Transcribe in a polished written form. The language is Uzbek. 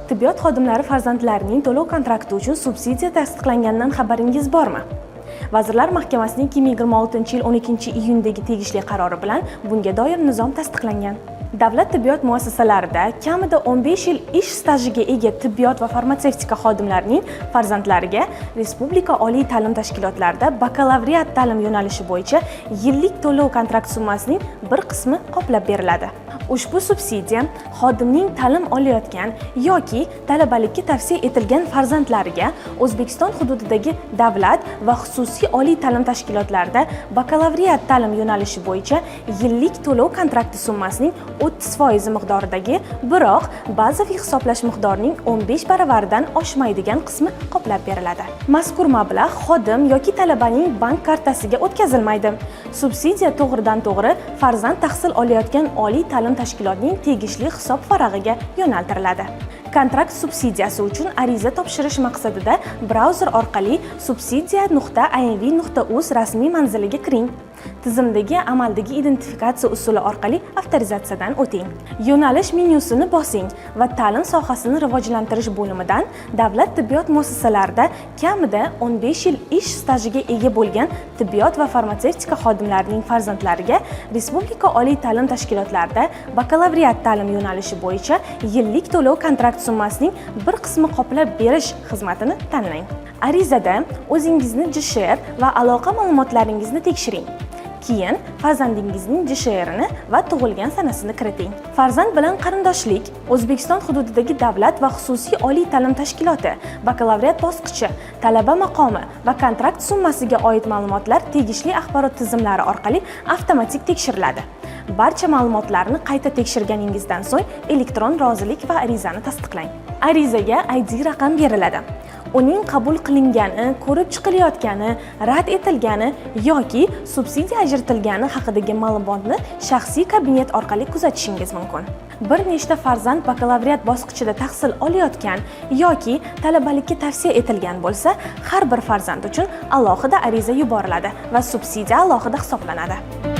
Tibbiyot xodimlari farzandlarining to'lov kontrakti uchun subsidiya tasdiqlanganidan xabaringiz bormi? Vazirlar Mahkamasining 2026-yil 12-iyundagi tegishli qarori bilan bunga doir nizom tasdiqlangan. Davlat tibbiyot muassasalarida kamida 15 yil ish stajiga ega tibbiyot va farmatsevtika xodimlarining farzandlariga Respublika oliy ta'lim tashkilotlarida bakalavriat ta'lim yo'nalishi bo'yicha yillik to'lov kontrakt summasining bir qismi qoplab beriladi. Ushbu subsidiya xodimning ta'lim olayotgan yoki talabalikka tavsiya etilgan farzandlariga O'zbekiston hududidagi davlat va xususiy oliy ta'lim tashkilotlarida bakalavriat ta'lim yo'nalishi bo'yicha yillik to'lov kontrakti summasining 30% miqdoridagi, biroq bazaviy hisoblash miqdorining 15 baravaridan oshmaydigan qismi qoplab beriladi. Mazkur mablag' xodim yoki talabaning bank kartasiga o'tkazilmaydi. Subsidiya to'g'ridan-to'g'ri farzand tahsil olayotgan oliy ta'lim tashkilotining tegishli hisob farag'iga yo'naltiriladi. Kontrakt subsidiyasi uchun ariza topshirish maqsadida brauzer orqali subsidiya.inv.uz rasmiy manziliga kiring. Tizimdagi amaldagi identifikatsiya usuli orqali avtorizatsiyadan o'ting. Yo'nalish menyusini bosing va ta'lim sohasini rivojlantirish bo'limidan davlat tibbiyot muassasalarida kamida 15 yil ish stajiga ega bo'lgan tibbiyot va farmatsevtika xodimlarining farzandlariga Respublika oliy ta'lim tashkilotlarida bakalavriat ta'lim yo'nalishi bo'yicha yillik to'lov kontrakt summasining bir qismi qoplab berish xizmatini tanlang. Arizada o'zingizni JSHR va aloqa ma'lumotlaringizni tekshiring. Keyin farzandingizning JSHRini va tug'ilgan sanasini kiriting. Farzand bilan qarindoshlik, O'zbekiston hududidagi davlat va xususiy oliy ta'lim tashkiloti, bakalavriat bosqichi, talaba maqomi va kontrakt summasiga oid ma'lumotlar tegishli axborot tizimlari orqali avtomatik tekshiriladi. Barcha ma'lumotlarni qayta tekshirganingizdan so'ng elektron rozilik va arizani tasdiqlang. Arizaga ID raqam beriladi. Uning qabul qilingani, ko'rib chiqilayotgani, rad etilgani yoki subsidiya ajratilgani haqidagi ma'lumotni shaxsiy kabinet orqali kuzatishingiz mumkin. Bir nechta farzand bakalavriat bosqichida tahsil olayotgan yoki talabalikka tavsiya etilgan bo'lsa, har bir farzand uchun alohida ariza yuboriladi va subsidiya alohida hisoblanadi.